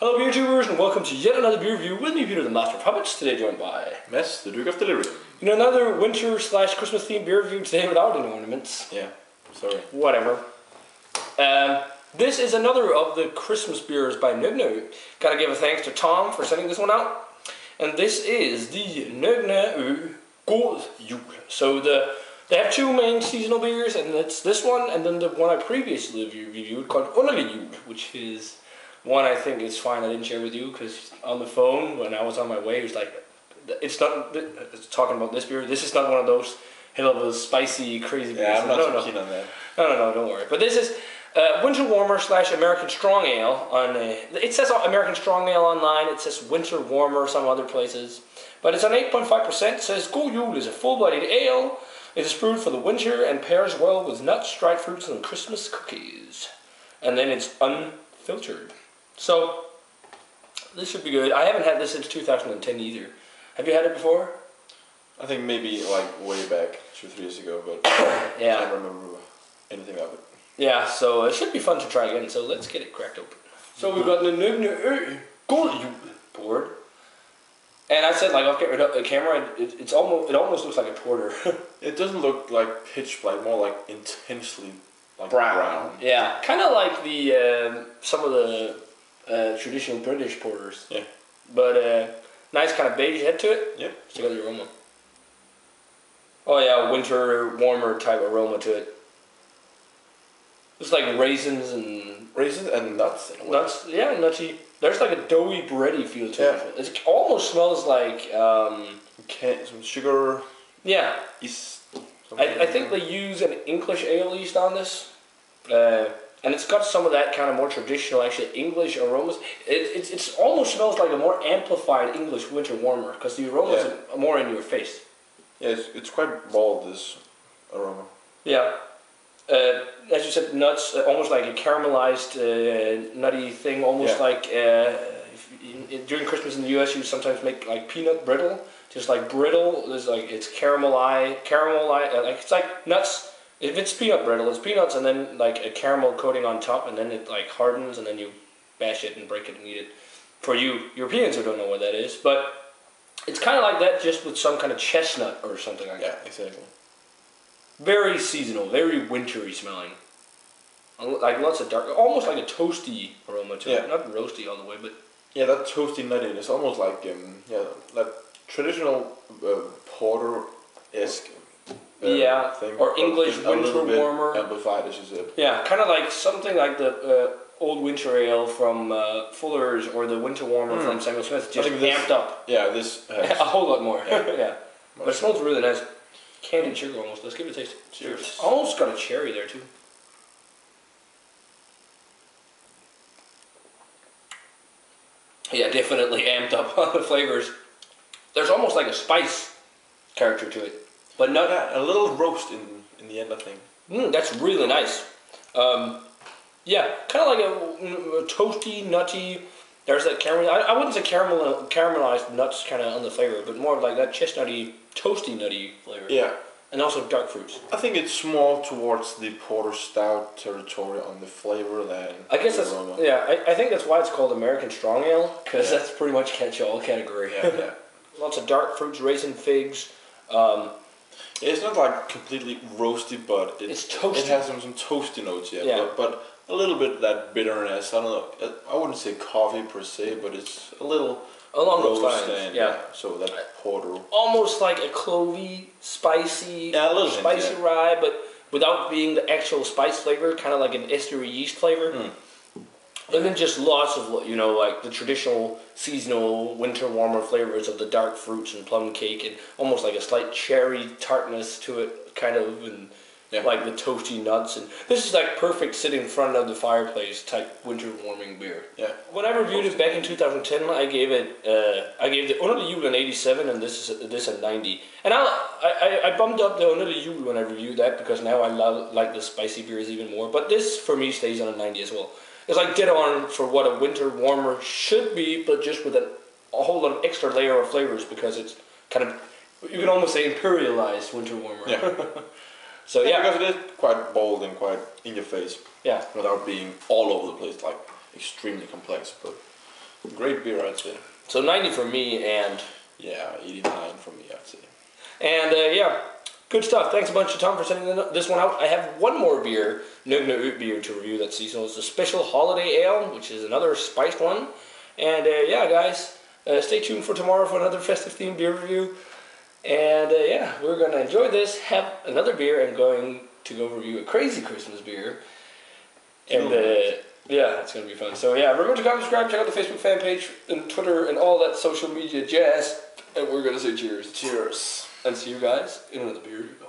Hello beer tubers and welcome to yet another beer review with me, Peter the Master of Puppets, today joined by Mess, the Duke of Delirium. In another winter / Christmas themed beer review today without any ornaments. Yeah, sorry. Whatever. This is another of the Christmas beers by Nøgne Ø. Gotta give a thanks to Tom for sending this one out. And this is the Nøgne Ø God Jul. So they have two main seasonal beers, and it's this one and then the one I previously reviewed called Nøgne Jul, which is one I think is fine. I didn't share with you because on the phone when I was on my way, he was like, "It's not." It's talking about this beer. This is not one of those hell of a spicy, crazy beers. Yeah, I'm not so keen on that. No, don't worry. But this is Winter Warmer / American Strong Ale. It says American Strong Ale online. It says Winter Warmer some other places, but it's on 8.5%. It says God Jul is a full-bodied ale. It is brewed for the winter and pairs well with nuts, dried fruits, and Christmas cookies. And then it's unfiltered. So, this should be good. I haven't had this since 2010 either. Have you had it before? I think maybe like way back 2-3 years ago, but yeah. I don't remember anything of it. Yeah, so it should be fun to try again, so let's get it cracked open. So we've got the Nøgne Ø God Jul board. And I said, like, I'll get rid of the camera. It almost looks like a porter. It doesn't look like pitch black, more like intensely like brown. Yeah, kind of like the some of the traditional British porters. Yeah. But nice kind of beige head to it. Yep. Check out the aroma. Oh yeah, winter warmer type aroma to it. It's like raisins and nuts. Nuts, yeah, nutty. There's like a doughy, bready feel to it. It almost smells like some sugar. Yeah. Yeast. I think they use an English ale yeast on this. And it's got some of that kind of more traditional, actually, English aromas. It almost smells like a more amplified English winter warmer, because the aromas are more in your face. Yeah, it's quite bold, this aroma. Yeah. As you said, nuts, almost like a caramelized, nutty thing, almost like during Christmas in the US, you sometimes make like peanut brittle, just like brittle. There's like it's caramelized, like it's like nuts. If it's peanut brittle, it's peanuts and then like a caramel coating on top, and then it like hardens, and then you bash it and break it and eat it. For you Europeans who don't know what that is, but it's kind of like that, just with some kind of chestnut or something like that. Yeah, exactly. Very seasonal, very wintry smelling. Like lots of dark, almost like a toasty aroma to it. Not roasty all the way, but yeah, that toasty nuttiness, almost like that traditional porter-esque. Thing, or English winter warmer. Amplified, as you said. Yeah, kind of like something like the old winter ale from Fuller's, or the winter warmer from Samuel Smith, just amped up. Yeah, this has a whole lot more. Yeah. But it smells really nice. Candied sugar almost. Let's give it a taste. Cheers. Almost got a cherry there too. Yeah, definitely amped up on the flavors. There's almost like a spice character to it. But not a little roast in the end, I think. That's really nice. Yeah, kind of like a toasty, nutty. There's that caramel. I wouldn't say caramelized nuts kind of on the flavor, but more like that chestnutty, toasty, nutty flavor. Yeah. And also dark fruits. I think it's more towards the porter stout territory on the flavor than I guess the that's aroma. yeah. I think that's why it's called American Strong Ale, because that's pretty much catch-all category. Yeah. Lots of dark fruits, raisin, figs. It's not like completely roasty, but it's toasty. It has some toasty notes, but a little bit of that bitterness. I don't know. I wouldn't say coffee per se, but it's a little along those lines. So that porter, almost like a clovey, spicy, spicy rye, but without being the actual spice flavor, kind of like an estery yeast flavor. And then just lots of, like the traditional seasonal winter warmer flavors of the dark fruits and plum cake, and almost like a slight cherry tartness to it, kind of, and like the toasty nuts. And this is like perfect sitting in front of the fireplace type winter warming beer. Yeah. When I reviewed it back in 2010, I gave the Nøgne Jul an 87, and this a 90. And I bumped up the Nøgne Jul when I reviewed that, because now I like the spicy beers even more. But this for me stays on a 90 as well. It's like dead on for what a winter warmer should be, but just with a whole lot of extra layer of flavors, because it's kind of, you can almost say, imperialized winter warmer. Yeah. So because it is quite bold and quite in your face. Yeah. Without being all over the place, like extremely complex. But Great beer, I'd say. So 90 for me, and... Yeah, 89 for me, I'd say. And yeah, good stuff. Thanks a bunch to Tom for sending this one out. I have one more beer, Nøgne Ø beer, to review that's seasonal. It's a special holiday ale, which is another spiced one. And yeah, guys, stay tuned for tomorrow for another festive themed beer review. And yeah, we're going to enjoy this, have another beer, and going to go review a crazy Christmas beer. And yeah, it's going to be fun. So yeah, remember to comment, subscribe, check out the Facebook fan page, and Twitter, and all that social media jazz. And we're going to say cheers. Cheers. And see you guys in another beer review.